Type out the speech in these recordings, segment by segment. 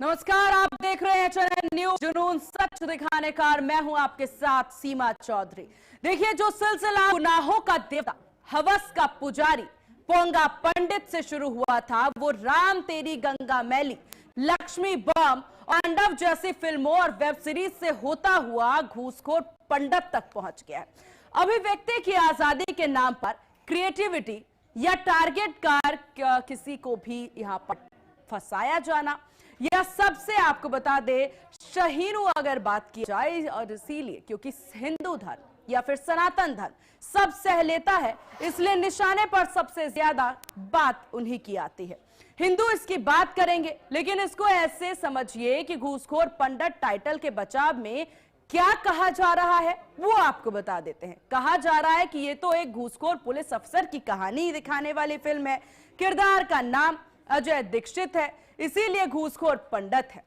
नमस्कार, आप देख रहे हैं चैनल न्यूज जुनून सच दिखाने का। मैं हूं आपके साथ सीमा चौधरी। देखिए, जो सिलसिला गुनाहों का देवता, हवस का पुजारी पोंगा पंडित से शुरू हुआ था, वो राम तेरी गंगा मैली, लक्ष्मी बम और अंडव जैसी फिल्मों और वेब सीरीज से होता हुआ घूसखोर पंडित तक पहुंच गया है। अभिव्यक्ति की आजादी के नाम पर क्रिएटिविटी या टारगेट कार किसी को भी यहां पर फंसाया जाना, यह सबसे आपको बता दे शहीनू अगर बात की जाए, और इसीलिए क्योंकि हिंदू धर्म या फिर सनातन धर्म सब सह लेता है, इसलिए निशाने पर सबसे ज्यादा बात उन्हीं की आती है। हिंदू इसकी बात करेंगे, लेकिन इसको ऐसे समझिए कि घूसखोर पंडित टाइटल के बचाव में क्या कहा जा रहा है वो आपको बता देते हैं। कहा जा रहा है कि ये तो एक घूसखोर पुलिस अफसर की कहानी दिखाने वाली फिल्म है। किरदार का नाम अजय दीक्षित है, इसीलिए घूसखोर पंडित है।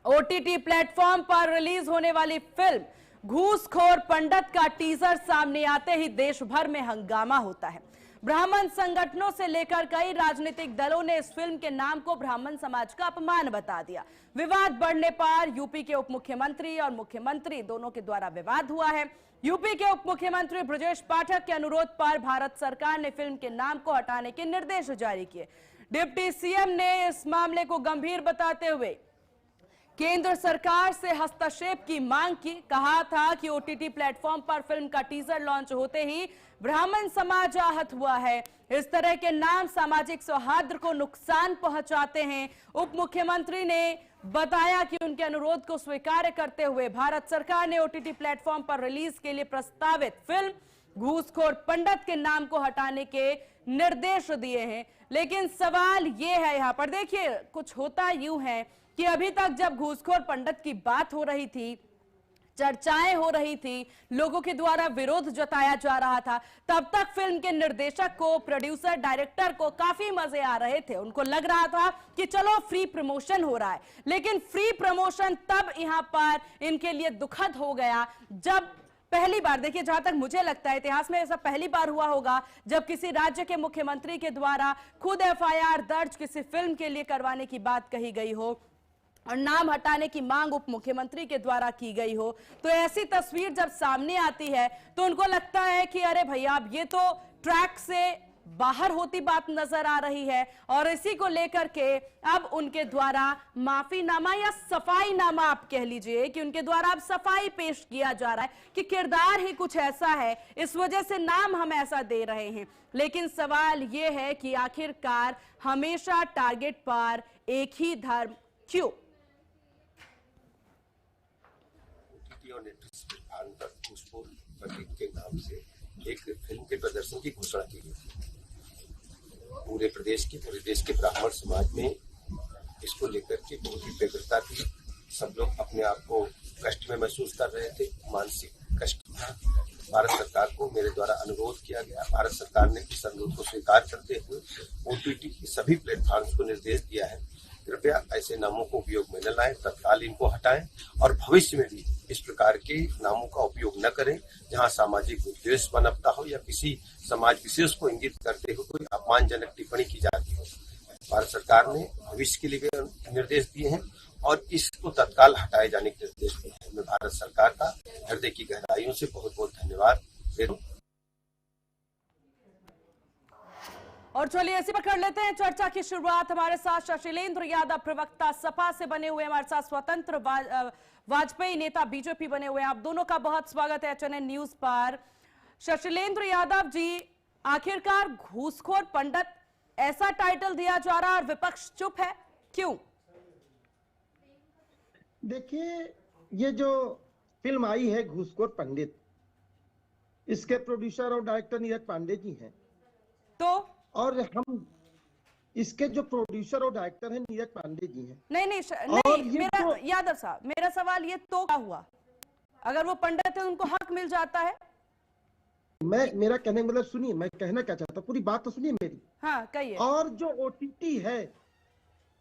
ओटीटी प्लेटफॉर्म पर रिलीज होने वाली फिल्म घूसखोर पंडित का टीजर सामने आते ही देश भर में हंगामा होता है। ब्राह्मण संगठनों से लेकर कई राजनीतिक दलों ने इस फिल्म के नाम को ब्राह्मण समाज का अपमान बता दिया। विवाद बढ़ने पर यूपी के उप मुख्यमंत्री और मुख्यमंत्री दोनों के द्वारा विवाद हुआ है। यूपी के उप मुख्यमंत्री ब्रजेश पाठक के अनुरोध पर भारत सरकार ने फिल्म के नाम को हटाने के निर्देश जारी किए। डिप्टी सीएम ने इस मामले को गंभीर बताते हुए केंद्र सरकार से हस्तक्षेप की मांग की। कहा था कि ओटीटी प्लेटफॉर्म पर फिल्म का टीजर लॉन्च होते ही ब्राह्मण समाज आहत हुआ है। इस तरह के नाम सामाजिक सौहार्द को नुकसान पहुंचाते हैं। उप मुख्यमंत्री ने बताया कि उनके अनुरोध को स्वीकार करते हुए भारत सरकार ने ओटीटी प्लेटफॉर्म पर रिलीज के लिए प्रस्तावित फिल्म घूसखोर पंडित के नाम को हटाने के निर्देश दिए हैं। लेकिन सवाल यह है, यहां पर देखिए, कुछ होता यूं है कि अभी तक जब घूसखोर पंडित की बात हो रही थी, चर्चाएं हो रही थी, लोगों के द्वारा विरोध जताया जा रहा था, तब तक फिल्म के निर्देशक को, प्रोड्यूसर, डायरेक्टर को काफी मजे आ रहे थे। उनको लग रहा था कि चलो फ्री प्रमोशन हो रहा है। लेकिन फ्री प्रमोशन तब यहां पर इनके लिए दुखद हो गया जब पहली बार, देखिए, जहां तक मुझे लगता है इतिहास में ऐसा पहली बार हुआ होगा जब किसी राज्य के मुख्यमंत्री के द्वारा खुद एफआईआर दर्ज किसी फिल्म के लिए करवाने की बात कही गई हो और नाम हटाने की मांग उप मुख्यमंत्री के द्वारा की गई हो। तो ऐसी तस्वीर जब सामने आती है तो उनको लगता है कि अरे भैया, अब ये तो ट्रैक से बाहर होती बात नजर आ रही है, और इसी को लेकर के अब उनके द्वारा माफीनामा या सफाईनामा आप कह लीजिए कि उनके द्वारा अब सफाई पेश किया जा रहा है कि किरदार ही कुछ ऐसा है, इस वजह से नाम हम ऐसा दे रहे हैं। लेकिन सवाल यह है कि आखिरकार हमेशा टारगेट पर एक ही धर्म क्यों? के नाम से एक फिल्म के प्रदर्शन की घोषणा की गई थी। पूरे देश के ब्राह्मण समाज में इसको लेकर के बहुत ही व्यग्रता थी। सब लोग अपने आप को कष्ट में महसूस कर रहे थे, मानसिक कष्ट था। भारत सरकार को मेरे द्वारा अनुरोध किया गया। भारत सरकार ने इस अनुरोध को स्वीकार करते हुए ओटीटी की सभी प्लेटफॉर्म्स को निर्देश दिया है, कृपया ऐसे नामों को उपयोग में न लाएं, तत्काल इनको हटाएं और भविष्य में भी इस प्रकार के नामों का उपयोग न करें जहां सामाजिक द्वेष पनपता हो या किसी समाज विशेष को इंगित करते हुए कोई अपमानजनक टिप्पणी की जाती हो। भारत सरकार ने भविष्य के लिए निर्देश दिए हैं और इसको तत्काल हटाए जाने के निर्देश दिए हैं। मैं भारत सरकार का हृदय की गहराइयों से बहुत बहुत धन्यवाद देता हूं। और चलिए इसी पर कर लेते हैं चर्चा की शुरुआत। हमारे साथ शशिलेंद्र यादव, प्रवक्ता सपा से बने हुए, हमारे साथ स्वतंत्र वाजपेयी नेता बीजेपी बने हुए। आप दोनों का बहुत स्वागत है चैनल न्यूज पर। शशिलेंद्र यादव जी, आखिरकार घूसखोर पंडित ऐसा टाइटल दिया जा रहा है और विपक्ष चुप है, क्यों? देखिए, ये जो फिल्म आई है घूसखोर पंडित, इसके प्रोड्यूसर और डायरेक्टर नीरज पांडे जी हैं। तो और हम इसके जो प्रोड्यूसर और डायरेक्टर हैं नीरज पांडे जी हैं। नहीं, मेरा यादव साहब, मेरा सवाल ये तो क्या हुआ? अगर वो पंडित है उनको हक मिल जाता है। मेरा कहने का मतलब सुनिए, मैं कहना क्या चाहता हूँ, पूरी बात तो सुनिए मेरी। हाँ, कहिए। और जो ओटीटी है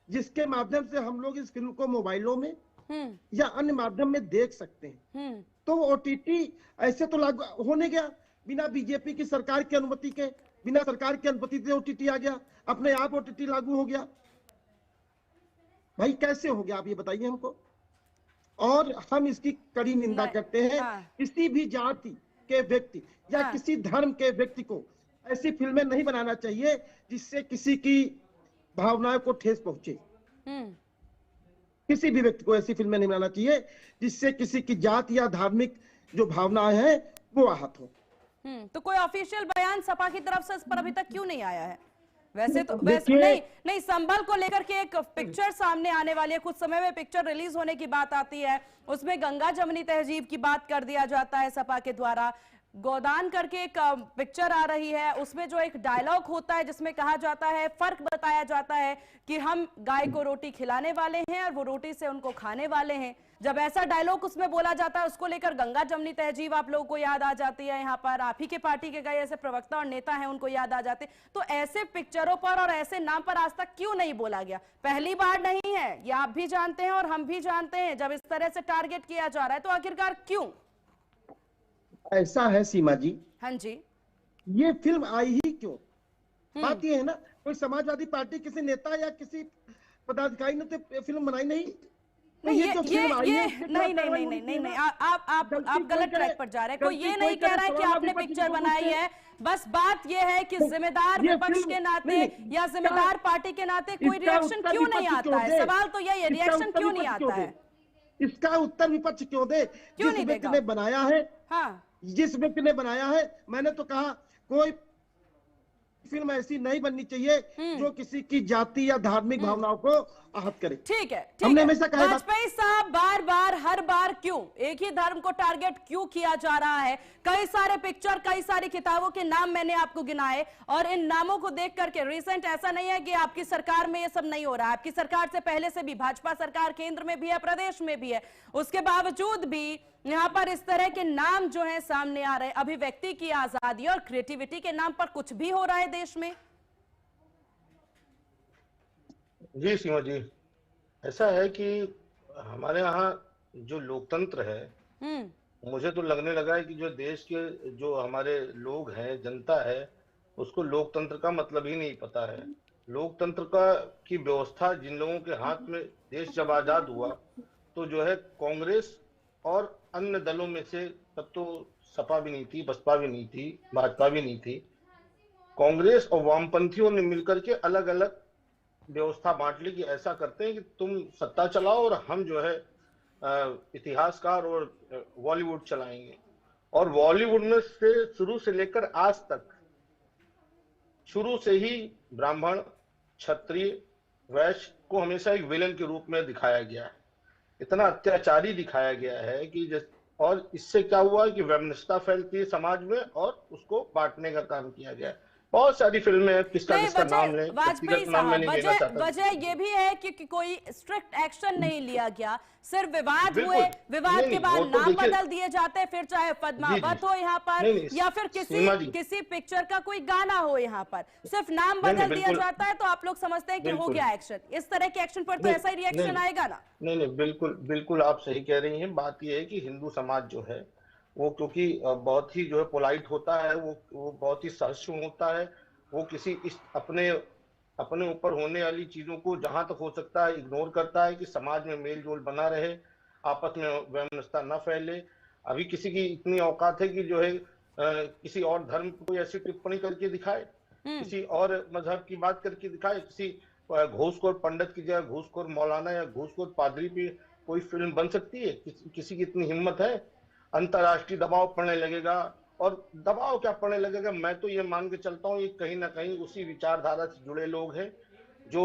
जिसके माध्यम से हम लोग इस फिल्म को मोबाइलों में या अन्य माध्यम में देख सकते हैं, तो ओटीटी ऐसे तो लागू होने गया बिना बीजेपी की सरकार की अनुमति के, बिना सरकार की अनुमति से ओटीटी आ गया, अपने आप ओटीटी लागू हो गया। भाई कैसे हो गया, आप ये बताइए हमको। और हम इसकी कड़ी निंदा करते हैं। हाँ, किसी भी जाति के व्यक्ति या हाँ, किसी धर्म के व्यक्ति को ऐसी फिल्में नहीं बनाना चाहिए जिससे किसी की भावनाओं को ठेस पहुंचे। किसी भी व्यक्ति को ऐसी फिल्में नहीं बनाना चाहिए जिससे किसी की जाति या धार्मिक जो भावनाएं हैं वो आहत हो। तो कोई ऑफिशियल बयान सपा की तरफ से इस पर अभी तक क्यों नहीं आया है? वैसे देखिए, नहीं, संभल को लेकर के एक पिक्चर सामने आने वाली है, कुछ समय में पिक्चर रिलीज होने की बात आती है, उसमें गंगा जमनी तहजीब की बात कर दिया जाता है सपा के द्वारा। गोदान करके एक पिक्चर आ रही है, उसमें जो एक डायलॉग होता है जिसमें कहा जाता है, फर्क बताया जाता है कि हम गाय को रोटी खिलाने वाले हैं और वो रोटी से उनको खाने वाले हैं। जब ऐसा डायलॉग उसमें बोला जाता है, उसको लेकर गंगा जमनी तहजीब आप लोगों को याद आ जाती है। यहाँ पर आप ही के पार्टी के कई ऐसे प्रवक्ता और नेता हैं, उनको याद आ जाते। तो ऐसे पिक्चरों पर और ऐसे नाम पर आज तक क्यों नहीं बोला गया? पहली बार नहीं है, ये आप भी जानते हैं और हम भी जानते हैं। जब इस तरह से टारगेट किया जा रहा है तो आखिरकार क्यों? ऐसा है सीमा जी, हाँ जी, ये फिल्म आई ही क्यों? बात ये है ना, कोई समाजवादी पार्टी किसी नेता या किसी पदाधिकारी ने तो फिल्म बनाई नहीं। तो नहीं, जो फिल्म आई है, नहीं, आप गलत ट्रैक पर जा रहे हैं। कोई ये नहीं कह रहा है कि आपने पिक्चर बनाई है, बस बात ये है कि जिम्मेदार विपक्ष के नाते या जिम्मेदार पार्टी के नाते कोई रिएक्शन क्यों नहीं आता है? सवाल तो यही है, रिएक्शन क्यों नहीं आता है? इसका उत्तर विपक्ष क्यों दे? क्यों नहीं व्यक्ति ने बनाया है, हाँ, जिस व्यक्ति ने बनाया है, मैंने तो कहा कोई फिल्म ऐसी नहीं बननी चाहिए जो किसी की जाति या धार्मिक भावनाओं को आहत करे। ठीक है, हमने हमेशा कहा वाजपेयी साहब बार बार हर बार क्यों एक ही धर्म को टारगेट क्यों किया जा रहा है? कई सारे पिक्चर, कई सारी किताबों के नाम मैंने आपको गिनाए और इन नामों को देख करके रिसेंट ऐसा नहीं है कि आपकी सरकार में ये सब नहीं हो रहा है। आपकी सरकार से पहले से भी भाजपा सरकार केंद्र में भी है, प्रदेश में भी है, उसके बावजूद भी यहाँ पर इस तरह के नाम जो है सामने आ रहे हैं। अभिव्यक्ति की आजादी और क्रिएटिविटी के नाम पर कुछ भी हो रहा है देश में। जी सीमा जी, ऐसा है कि हमारे यहाँ जो लोकतंत्र है, मुझे तो लगने लगा है कि जो देश के जो हमारे लोग हैं, जनता है, उसको लोकतंत्र का मतलब ही नहीं पता है। लोकतंत्र की व्यवस्था जिन लोगों के हाथ में देश जब आजाद हुआ तो जो है कांग्रेस और अन्य दलों में से, तब तो सपा भी नहीं थी, बसपा भी नहीं थी, भाजपा भी नहीं थी, कांग्रेस और वामपंथियों ने मिलकर के अलग अलग व्यवस्था बांट ली कि ऐसा करते हैं कि तुम सत्ता चलाओ और हम जो है इतिहासकार और बॉलीवुड चलाएंगे। और बॉलीवुड में से शुरू से लेकर आज तक शुरू से ही ब्राह्मण, क्षत्रिय, वैश्य को हमेशा एक विलेन के रूप में दिखाया गया है। इतना अत्याचारी दिखाया गया है कि और इससे क्या हुआ कि वैमनस्यता फैलती है समाज में और उसको बांटने का काम किया गया है। बहुत सारी फिल्में हैं, किसका नाम लें, वाजपेयी साहब, वजह ये भी है कि कोई स्ट्रिक्ट एक्शन नहीं लिया गया, सिर्फ विवाद हुए, विवाद के बाद नाम बदल दिए जाते हैं, फिर चाहे पद्मावत हो यहाँ पर या फिर किसी पिक्चर का कोई गाना हो, यहाँ पर सिर्फ नाम बदल दिया जाता है तो आप लोग समझते हैं कि हो गया एक्शन। इस तरह के एक्शन पर तो ऐसा ही रिएक्शन आएगा ना? नहीं, बिल्कुल आप सही कह रही हैं। बात यह है कि हिंदू समाज जो है वो क्योंकि बहुत ही जो है पोलाइट होता है, वो बहुत ही सहिष्णु होता है, वो किसी अपने ऊपर होने वाली चीजों को जहां तक हो सकता है इग्नोर करता है कि समाज में मेल जोल बना रहे, आपस में वैमनस्यता न फैले। अभी किसी की इतनी औकात है कि जो है किसी और धर्म को कोई ऐसी टिप्पणी करके दिखाए, किसी और मजहब की बात करके दिखाए, किसी घूसखोर पंडित की जगह घूसखोर मौलाना या घूसखोर पादरी पे कोई फिल्म बन सकती है? किसी की इतनी हिम्मत है? अंतरराष्ट्रीय दबाव पड़ने लगेगा, और दबाव क्या पड़ने लगेगा, मैं तो ये मान के चलता हूँ ये कहीं ना कहीं उसी विचारधारा से जुड़े लोग हैं जो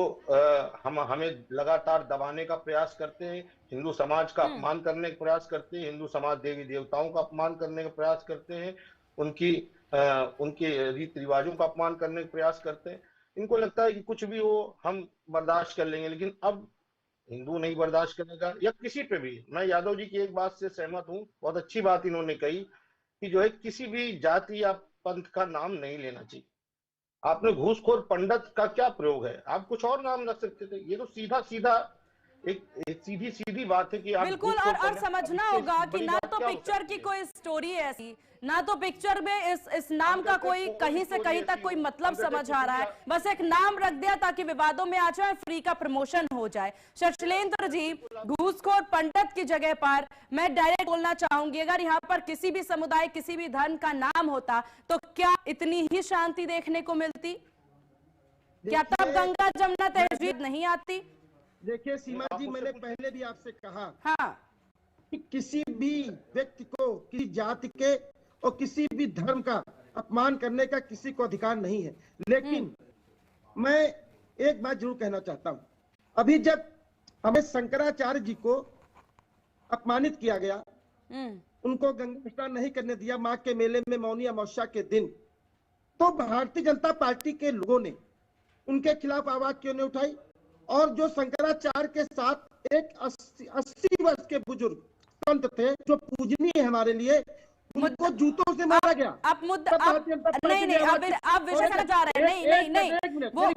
हमें लगातार दबाने का प्रयास करते हैं, हिंदू समाज का अपमान करने का प्रयास करते हैं, हिंदू समाज देवी देवताओं का अपमान करने का प्रयास करते हैं, उनके रीति रिवाजों का अपमान करने का प्रयास करते हैं। इनको लगता है कि कुछ भी हो हम बर्दाश्त कर लेंगे, लेकिन अब हिंदू नहीं बर्दाश्त करेगा या किसी पे भी। मैं यादव जी की एक बात से सहमत हूँ, बहुत अच्छी बात इन्होंने कही कि जो है किसी भी जाति या पंथ का नाम नहीं लेना चाहिए। आपने घूसखोर पंडित का क्या प्रयोग है? आप कुछ और नाम रख सकते थे। ये तो सीधा एक सीधी सीधी बात है कि आप बिल्कुल। और समझना होगा कि ना तो पिक्चर की कोई स्टोरी है ऐसी, ना तो पिक्चर में इस नाम का कोई कहीं से कहीं तक कोई मतलब समझ आ रहा है, बस एक नाम रख दिया ताकि विवादों में आ जाए, फ्री का प्रमोशन हो जाए। शैलेंद्र जी, घूसखोर पंडित की जगह पर मैं डायरेक्ट बोलना चाहूंगी, अगर यहाँ पर किसी भी समुदाय, किसी भी धर्म का नाम होता तो क्या इतनी ही शांति देखने को मिलती? क्या तब गंगा जमुना तहजीब नहीं आती? देखिए सीमा जी, मैंने पहले भी आपसे कहा हाँ, कि किसी भी व्यक्ति को किसी जाति के और किसी भी धर्म का अपमान करने का किसी को अधिकार नहीं है, लेकिन मैं एक बात जरूर कहना चाहता हूं। अभी जब हमें शंकराचार्य जी को अपमानित किया गया, उनको गंगा स्नान नहीं करने दिया मां के मेले में मौनी अमावस्या के दिन, तो भारतीय जनता पार्टी के लोगों ने उनके खिलाफ आवाज क्यों नहीं उठाई? और जो शंकराचार्य के साथ एक 80 वर्ष के बुजुर्ग संत थे जो पूजनीय है हमारे लिए, उनको जूतों से मारा गया। आप मुद्दा नहीं, आप विषय से जा रहे हैं। नहीं, वो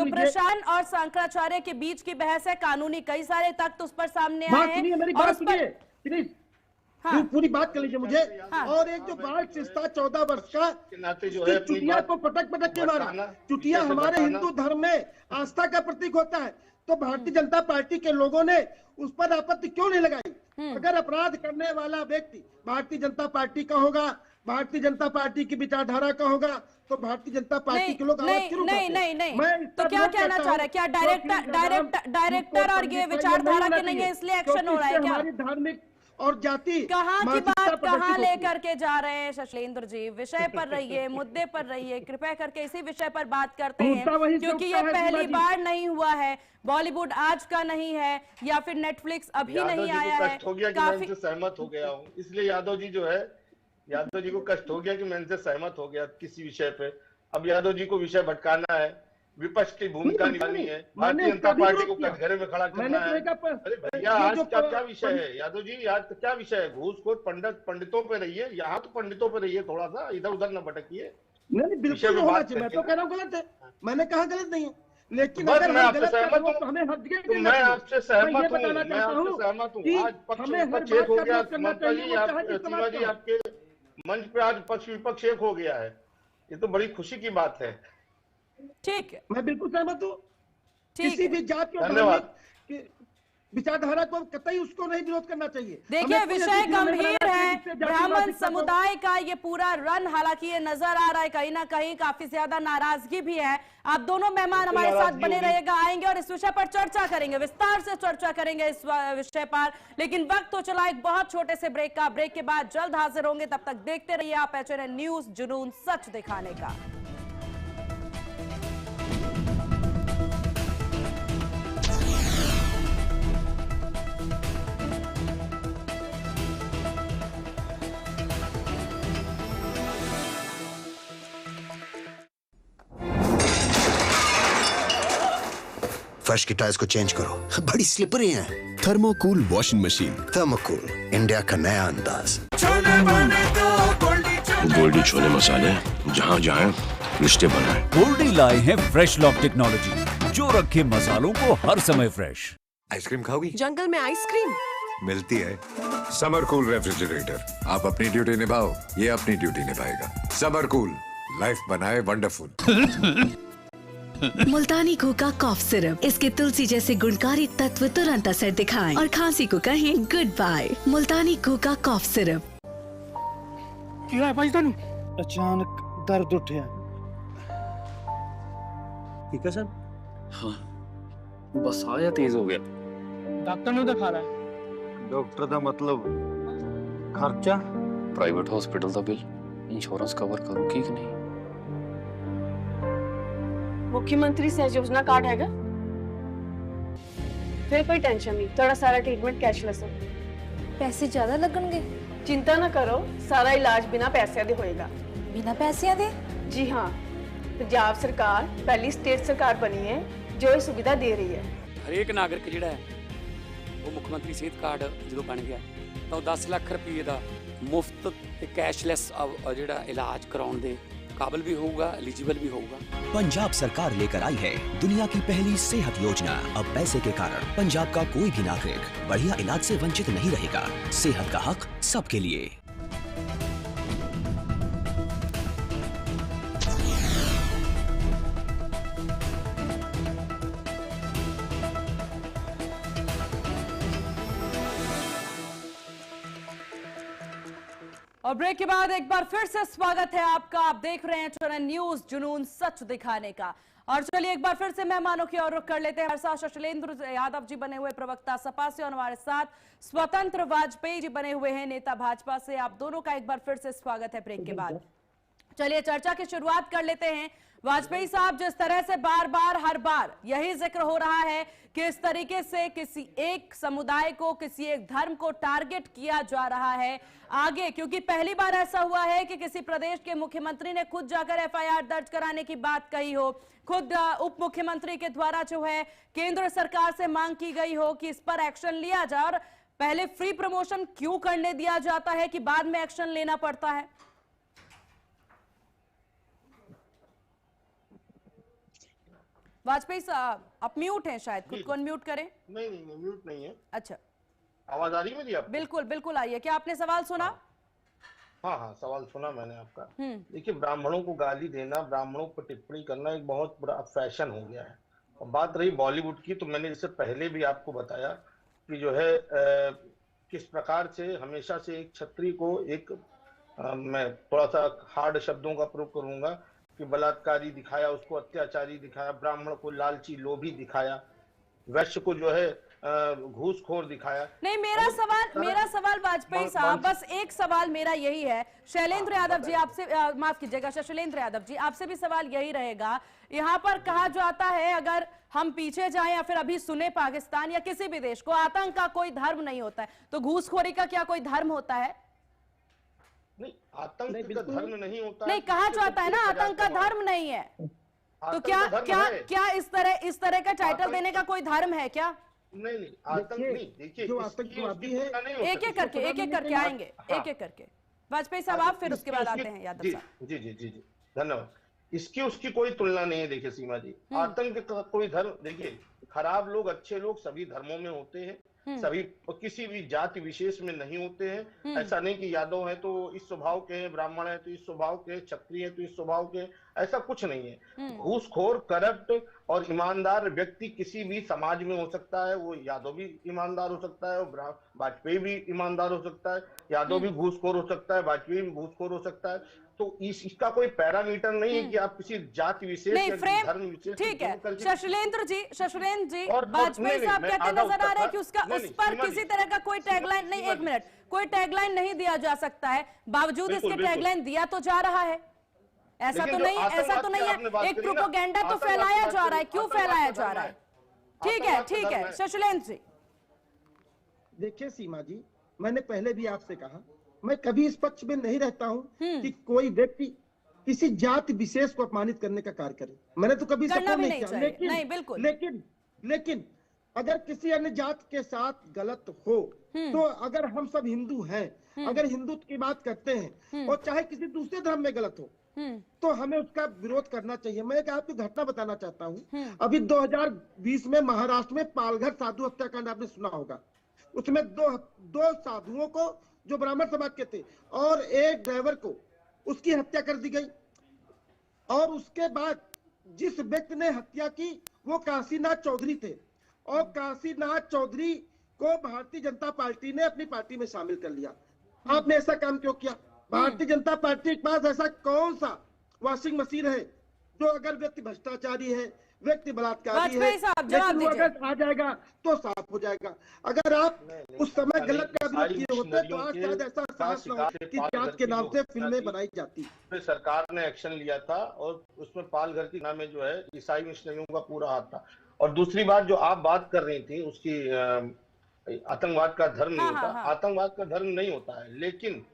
प्रशांत और शंकराचार्य के बीच की बहस है, कानूनी कई सारे तथ्य उस पर सामने आए हैं। मेरी बात सुनिए, हाँ। पूरी बात कर लीजिए मुझे। हाँ। और एक जो बाल सिस्ता 14 वर्ष का चुटिया को पटक के मारा। चुटिया हमारे हिंदू धर्म में आस्था का प्रतीक होता है, तो भारतीय जनता पार्टी के लोगों ने उस पर आपत्ति क्यों नहीं लगाई? अगर अपराध करने वाला व्यक्ति भारतीय जनता पार्टी का होगा, भारतीय जनता पार्टी की विचारधारा का होगा, तो भारतीय जनता पार्टी के लोग नहीं। तो क्या कहना चाह रहे हैं? क्या डायरेक्टर और ये विचारधारा के नहीं है इसलिए एक्शन हो रहा है क्या? हमारी धार्मिक और जाति कहाँ की बात कहाँ लेकर के जा रहे हैं शैलेंद्र जी? विषय पर रहिए, मुद्दे पर रहिए, कृपया करके इसी विषय पर बात करते हैं, क्योंकि ये पहली बार नहीं हुआ है, बॉलीवुड आज का नहीं है, या फिर नेटफ्लिक्स अभी नहीं आया है। हो गया कि मैं इनसे सहमत हो गया हूँ, इसलिए यादव जी जो है, यादव जी को कष्ट हो गया कि मैं इनसे सहमत हो गया किसी विषय पे। अब यादव जी को विषय भटकाना है, विपक्ष की भूमिका निभानी है, भारतीय जनता पार्टी को कटघरे में खड़ा करना है। अरे भैया, आज क्या विषय है यादव जी? आज क्या विषय है? घूसखोर पंडितों पे रहिए, यहाँ तो पंडितों पे रहिए, थोड़ा सा इधर उधर न भटकिए। नहीं, बिल्कुल होना चाहिए। मैं तो कह रहा हूँ गलत है, मैंने कहा गलत नहीं है, लेकिन बस अगर मैं आपसे सहमत हूँ, हमें हट गए। मैं आपसे सहमत हूँ। आज पक्ष विपक्ष एक हो गया। ममता जी, सीमा जी, आपके मंच पे आज पक्ष विपक्ष एक हो गया है, ये तो बड़ी खुशी की बात है। ठीक है, मैं बिल्कुल सहमत हूँ। किसी भी जात के विचारधारा को कतई उसको नहीं विरोध करना चाहिए। देखिए, विषय गंभीर है, ब्राह्मण समुदाय का ये पूरा रन, हालांकि ये नजर आ रहा है कहीं ना कहीं काफी ज्यादा नाराजगी भी है। आप दोनों मेहमान हमारे साथ बने रहिएगा, आएंगे और इस विषय पर चर्चा करेंगे, विस्तार से चर्चा करेंगे इस विषय पर। लेकिन वक्त तो चला एक बहुत छोटे से ब्रेक का। ब्रेक के बाद जल्द हाजिर होंगे, तब तक देखते रहिए आप HNN न्यूज, जुनून सच दिखाने का। फर्श की टाइल्स को चेंज करो, बड़ी स्लिपरी हैं। थर्मोकूल वॉशिंग मशीन। थर्मोकूल, इंडिया का नया अंदाज। गोल्डी छोले मसाले, जहाँ जाए रिश्ते बनाए। गोल्डी लाए हैं फ्रेश लॉक टेक्नोलॉजी, जो रखे मसालों को हर समय फ्रेश। आइसक्रीम खाओगी? जंगल में आइसक्रीम मिलती है। समर कूल रेफ्रिजरेटर, आप अपनी ड्यूटी निभाओ, ये अपनी ड्यूटी निभाएगा। समर कूल, लाइफ बनाए वंडरफुल। मुल्तानी घोका कॉफ सिरप, इसके तुलसी जैसे गुणकारी तत्व तुरंत असर दिखाएं और खांसी को कहें गुड बाय। मुल्तानी घोका कॉफ सिरप। क्या है भाई तनु? अचानक दर्द उठा। ठीक है सर? हाँ, बस आया तेज हो गया। डॉक्टर ने दिखा रहा है? डॉक्टर का मतलब खर्चा? प्राइवेट हॉस्पिटल का बिल इंश्योरेंस कवर करूगी कि नहीं? मुख्यमंत्री सहज योजना कार्ड हैगा? फिर कोई टेंशन नहीं, थोड़ा सारा ट्रीटमेंट कैशलेस हो। पैसे ज्यादा लगणगे? चिंता ना करो, सारा इलाज बिना पैसे दे होएगा। बिना पैसे दे? जी हाँ, पंजाब सरकार पहली स्टेट सरकार बनी है जो ये सुविधा दे रही है। हरेक नागरिक जिहड़ा है वो मुख्यमंत्री सेहत कार्ड जो बन गया तो 10 लाख रुपये का मुफ्त ते कैशलैस जिहड़ा इलाज कराउण दे काबिल भी होगा, एलिजिबल भी होगा। पंजाब सरकार लेकर आई है दुनिया की पहली सेहत योजना। अब पैसे के कारण पंजाब का कोई भी नागरिक बढ़िया इलाज से वंचित नहीं रहेगा। सेहत का हक सबके लिए। और ब्रेक के बाद एक बार फिर से स्वागत है आपका। आप देख रहे हैं चैनल न्यूज, जुनून सच दिखाने का। और चलिए एक बार फिर से मेहमानों की ओर रुख कर लेते हैं। हमारे साथ शैलेंद्र यादव जी बने हुए प्रवक्ता सपा से, और हमारे साथ स्वतंत्र वाजपेयी जी बने हुए हैं नेता भाजपा से। आप दोनों का एक बार फिर से स्वागत है ब्रेक के बाद। चलिए चर्चा की शुरुआत कर लेते हैं। वाजपेयी साहब, जिस तरह से बार बार हर बार यही जिक्र हो रहा है कि इस तरीके से किसी एक समुदाय को, किसी एक धर्म को टारगेट किया जा रहा है आगे, क्योंकि पहली बार ऐसा हुआ है कि किसी प्रदेश के मुख्यमंत्री ने खुद जाकर एफआईआर दर्ज कराने की बात कही हो, खुद उप मुख्यमंत्री के द्वारा जो है केंद्र सरकार से मांग की गई हो कि इस पर एक्शन लिया जाए। और पहले फ्री प्रमोशन क्यों करने दिया जाता है कि बाद में एक्शन लेना पड़ता है? वाजपेयी साहब, आप म्यूट हैं शायद, खुद को अनम्यूट करें। नहीं, म्यूट नहीं है। अच्छा, आवाज आ रही है मेरी आपको? बिल्कुल बिल्कुल आ रही है। क्या आपने सवाल सुना? हाँ, सवाल सुना मैंने आपका। देखिए, ब्राह्मणों को गाली देना, ब्राह्मणों पर टिप्पणी करना एक बहुत बड़ा फैशन हो गया है। और बात रही बॉलीवुड की, तो मैंने इससे पहले भी आपको बताया कि जो है किस प्रकार से हमेशा से एक क्षत्रिय को एक मैं थोड़ा सा हार्ड शब्दों का प्रयोग करूंगा कि बलात्कारी दिखाया, उसको अत्याचारी दिखाया, ब्राह्मण को लालची लोभी दिखाया, वैश्य को जो है घूसखोर दिखाया। नहीं, मेरा सवाल वाजपेयी साहब, बस एक सवाल मेरा यही है। शैलेंद्र यादव जी आपसे, माफ कीजिएगा शैलेंद्र यादव जी, आपसे भी सवाल यही रहेगा। यहाँ पर कहा जाता है, अगर हम पीछे जाएं या फिर अभी सुने पाकिस्तान या किसी भी देश को, आतंक का कोई धर्म नहीं होता है, तो घूसखोरी का क्या कोई धर्म होता है? नहीं, आतंक का धर्म नहीं होता। नहीं, कहा जाता है ना आतंक का धर्म नहीं है, तो क्या इस तरह का टाइटल देने का कोई धर्म है क्या? नहीं, आतंक नहीं। देखिए, जो आतंकवादी है, एक एक करके आएंगे, एक एक करके। वाजपेयी साहब आप, फिर उसके बाद आते हैं यादव साहब। जी, धन्यवाद। इसकी उसकी कोई तुलना नहीं है। देखिए सीमा जी, आतंक का कोई धर्म, देखिए खराब लोग, अच्छे लोग सभी धर्मों में होते हैं, सभी किसी भी जाति विशेष में नहीं होते हैं। ऐसा नहीं कि यादव है तो इस स्वभाव के हैं, ब्राह्मण है तो इस स्वभाव के, क्षत्रिय है तो इस स्वभाव के, ऐसा कुछ नहीं है। घूसखोर, करप्ट और ईमानदार व्यक्ति किसी भी समाज में हो सकता है। वो यादव भी ईमानदार हो सकता है, और वाजपेयी भी ईमानदार हो सकता है, यादव भी घूसखोर हो सकता है, वाजपेयी भी घूसखोर हो सकता है। तो इसका कोई पैरामीटर नहीं है कि आप किसी जाति विशेष या धर्म विशेष। ठीक है शैलेंद्र जी, वाजपेयी साहब कहते नजर आ रहा है कि उस पर किसी तरह का कोई टैगलाइन नहीं, एक मिनट, कोई टैगलाइन नहीं दिया जा सकता है, बावजूद इसके टैगलाइन दिया तो जा रहा है। ऐसा तो नहीं है, एक प्रोपेगेंडा तो फैलाया जा रहा है। क्यों फैलाया जा रहा है? ठीक है शैलेंद्र जी। देखिए सीमा जी, मैंने पहले भी आपसे कहा, मैं कभी इस पक्ष में नहीं रहता हूं कि कोई व्यक्ति किसी जाति विशेष को अपमानित करने का कार्य करे। मैंने तो कभी सपोर्ट नहीं किया। लेकिन अगर किसी अन्य जात के साथ गलत हो, तो अगर हम सब हिंदू हैं, अगर हिंदुत्व की बात करते हैं, और चाहे किसी दूसरे धर्म में गलत हो, तो हमें उसका विरोध करना चाहिए। मैं एक आपको घटना बताना चाहता हूँ। अभी 2020 में महाराष्ट्र में पालघर साधु हत्याकांड आपने सुना होगा। उसमें दो साधुओं को, जो ब्राह्मण समाज के थे, और एक ड्राइवर को, उसकी हत्या कर दी गई। और उसके बाद जिस व्यक्ति ने हत्या की वो काशीनाथ चौधरी थे, और काशीनाथ चौधरी को भारतीय जनता पार्टी ने अपनी पार्टी में शामिल कर लिया। आपने ऐसा काम क्यों किया? भारतीय जनता पार्टी के पास ऐसा कौन सा वॉशिंग मशीन है जो अगर व्यक्ति भ्रष्टाचारी है, व्यक्ति बलात्कारी है, लेकिन अगर आ जाएगा तो साफ हो जाएगा। अगर आप उस समय गलत का विरोध किए होते तो आज शायद ऐसा साहस न हो कि जात के नाम से फिल्में बनाई जाती। सरकार ने एक्शन लिया था, और उसमें पालघर की नाम में जो है ईसाई मिशनरियों का पूरा हाथ था। और दूसरी बात जो आप बात कर रही थी, उसकी आतंकवाद का धर्म नहीं होता। आतंकवाद का धर्म नहीं होता है, लेकिन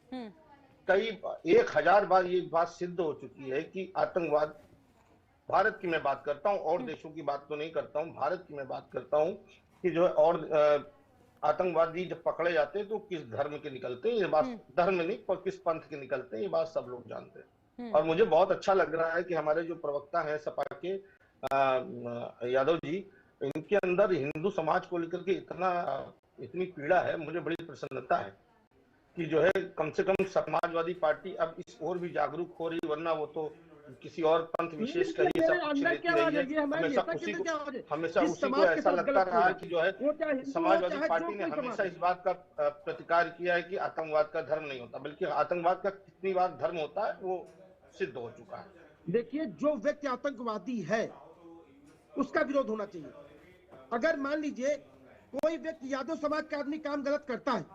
कई 1000 बार ये बात सिद्ध हो चुकी है कि आतंकवाद, भारत की मैं बात करता हूं, और देशों की बात तो नहीं करता हूं, भारत की मैं बात करता हूं कि जो है, और आतंकवादी जब पकड़े जाते हैं तो किस धर्म के निकलते हैं, ये बात धर्म नहीं पर किस पंथ के निकलते हैं, ये बात सब लोग जानते हैं। और मुझे बहुत अच्छा लग रहा है कि हमारे जो प्रवक्ता हैं सपा के यादव जी, इनके अंदर हिंदू समाज को लेकर के इतनी पीड़ा है। मुझे बड़ी प्रसन्नता है कि जो है कम से कम समाजवादी पार्टी अब इस ओर भी जागरूक हो रही, वरना वो तो किसी और पंथ विशेष का ही सब कुछ लेती रही है। हमेशा उसी को ऐसा लगता रहा है कि जो है समाजवादी पार्टी ने हमेशा इस बात का प्रतिकार किया है कि आतंकवाद का धर्म नहीं होता, बल्कि आतंकवाद का कितनी बार धर्म होता है वो सिद्ध हो चुका है। देखिए, जो व्यक्ति आतंकवादी है उसका विरोध होना चाहिए। अगर मान लीजिए कोई व्यक्ति यादव समाज का आदमी काम गलत करता है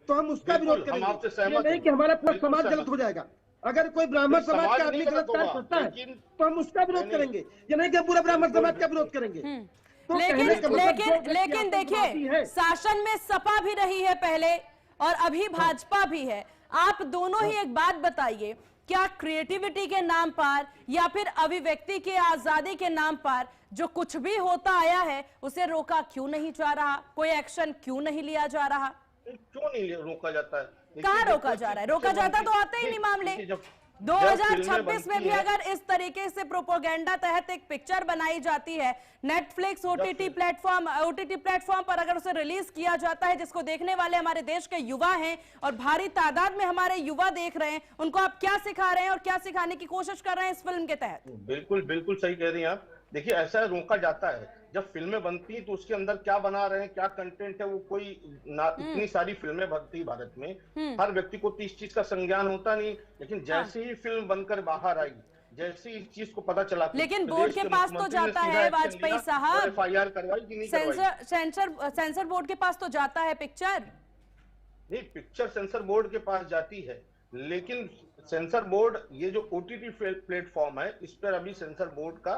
तो हम उसका विरोध करेंगे, ये नहीं कि हमारा पूरा समाज गलत हो जाएगा। अगर कोई ब्राह्मण समाज का आदमी गलत कार्य करता है तो हम उसका विरोध करेंगे, ये नहीं कि पूरा ब्राह्मण समाज का विरोध करेंगे। तो लेकिन देखिए, शासन में सपा भी रही है पहले और अभी भाजपा भी है। आप दोनों ही एक बात बताइए, क्या क्रिएटिविटी के नाम पर या फिर अभिव्यक्ति के आजादी के नाम पर जो कुछ भी होता आया है उसे रोका क्यों नहीं जा रहा? कोई एक्शन क्यों नहीं लिया जा रहा? क्यों नहीं रोका जाता है? कहाँ रोका जा रहा है? रोका जाता तो आते ही नहीं मामले। 2026 में भी अगर इस तरीके से प्रोपोगेंडा तहत एक पिक्चर बनाई जाती है, नेटफ्लिक्स ओटीटी प्लेटफॉर्म पर अगर उसे रिलीज किया जाता है, जिसको देखने वाले हमारे देश के युवा हैं और भारी तादाद में हमारे युवा देख रहे हैं, उनको आप क्या सिखा रहे हैं और क्या सिखाने की कोशिश कर रहे हैं इस फिल्म के तहत? बिल्कुल सही कह रही हैं आप। देखिए, ऐसा रोका जाता है जब फिल्में बनती हैं तो उसके अंदर क्या बना रहे हैं, क्या कंटेंट है, वो कोई इतनी सारी फिल्में बनती है भारत में, हर व्यक्ति को 30 चीज का संज्ञान होता नहीं, लेकिन जैसे ही फिल्म बनकर बाहर आई, जैसे इस चीज को पता चला, लेकिन बोर्ड के पास तो जाता है वाजपेयी साहब, FIR करवाई कि नहीं करवाई? सेंसर बोर्ड के पास तो जाता है पिक्चर। नहीं, पिक्चर सेंसर बोर्ड के पास जाती है, लेकिन सेंसर बोर्ड, ये जो OTT प्लेटफॉर्म है, इस पर अभी सेंसर बोर्ड का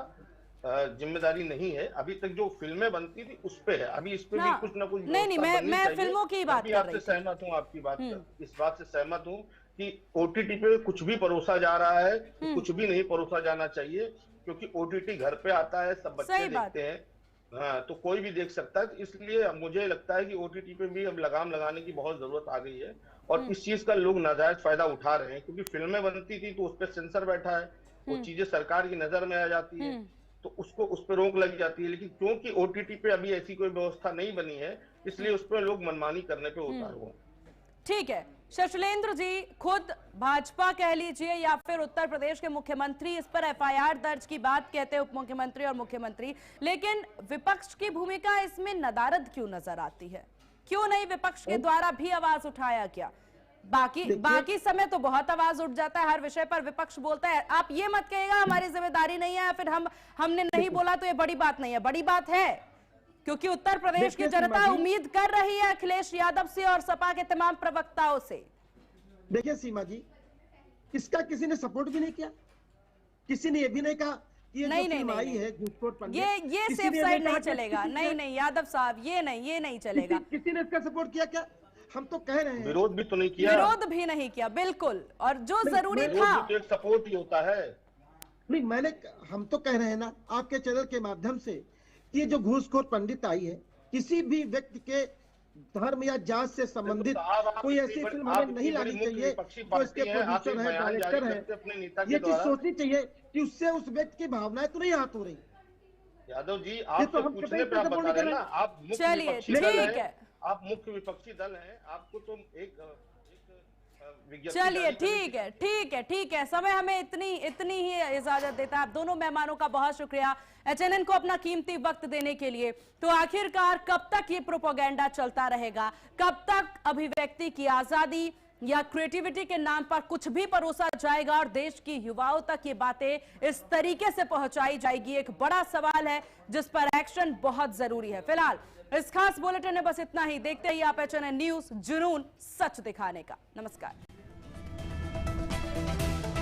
जिम्मेदारी नहीं है। अभी तक जो फिल्में बनती थी उस पे है, अभी इस पे भी कुछ ना कुछ नहीं, मैं फिल्मों की बात कर रही आपसे सहमत हूँ, आपकी बात इस बात से सहमत हूँ कि OTT पे कुछ भी परोसा जा रहा है, कुछ भी नहीं परोसा जाना चाहिए, क्योंकि OTT घर पे आता है, सब बच्चे देखते हैं, हाँ, तो कोई भी देख सकता है। इसलिए मुझे लगता है कि OTT पे भी अब लगाम लगाने की बहुत जरूरत आ गई है और इस चीज का लोग नाजायज फायदा उठा रहे हैं, क्योंकि फिल्में बनती थी तो उस पर सेंसर बैठा है, वो चीजें सरकार की नजर में आ जाती है तो उसको उस पर रोक लग जाती है। लेकिन क्योंकि OTT पे अभी ऐसी कोई व्यवस्था नहीं बनी है, इसलिए उस पर लोग मनमानी करने पे उतार हुए। ठीक है, शैलेंद्र जी, खुद भाजपा कह लीजिए या फिर उत्तर प्रदेश के मुख्यमंत्री इस पर FIR दर्ज की बात कहते हैं, उप मुख्यमंत्री और मुख्यमंत्री, लेकिन विपक्ष की भूमिका इसमें नदारद क्यों नजर आती है? क्यों नहीं विपक्ष के द्वारा भी आवाज उठाया गया? बाकी समय तो बहुत आवाज उठ जाता है, हर विषय पर विपक्ष बोलता है। आप ये मत कहिएगा हमारी जिम्मेदारी नहीं है या फिर हमने नहीं बोला तो ये बड़ी बात नहीं है। बड़ी बात है, क्योंकि उत्तर प्रदेश की जनता उम्मीद कर रही है अखिलेश यादव से और सपा के तमाम प्रवक्ताओं से। देखिए सीमा जी, इसका किसी ने सपोर्ट भी नहीं किया, किसी ने ये भी नहीं कहा कि ये ये सेफ साइड नहीं चलेगा। नहीं यादव साहब, ये नहीं चलेगा। किसी ने इसका सपोर्ट किया क्या? हम तो कह रहे हैं, विरोध भी तो नहीं किया, विरोध भी नहीं किया, बिल्कुल। और जो जरूरी था, सपोर्ट ही होता है। नहीं, हम तो कह रहे हैं ना आपके चैनल के माध्यम से, ये जो घूसखोर पंडित आई है, किसी भी व्यक्ति के धर्म या जात से संबंधित कोई ऐसी फिल्म हमें नहीं लानी चाहिए जो इसके प्रोड्यूसर है, डायरेक्टर है। ये चीज सोचनी चाहिए कि उससे उस व्यक्ति की भावनाएं तो नहीं हाथ हो रही। यादव जी, आप तो पूछने पे आप बता रहे हैं ना, आप चलिए ठीक है, आप मुख्य विपक्षी दल हैं, आपको तो एक चलिए ठीक है। समय हमें इतनी ही इजाजत देता है। आप दोनों मेहमानों का बहुत शुक्रिया HNN को अपना कीमती वक्त देने के लिए। तो आखिरकार कब तक ये प्रोपोगेंडा चलता रहेगा? कब तक अभिव्यक्ति की आजादी या क्रिएटिविटी के नाम पर कुछ भी परोसा जाएगा और देश की युवाओं तक ये बातें इस तरीके से पहुंचाई जाएगी? एक बड़ा सवाल है जिस पर एक्शन बहुत जरूरी है। फिलहाल इस खास बुलेटिन में बस इतना ही। देखते ही आप HNN न्यूज, जुनून सच दिखाने का। नमस्कार।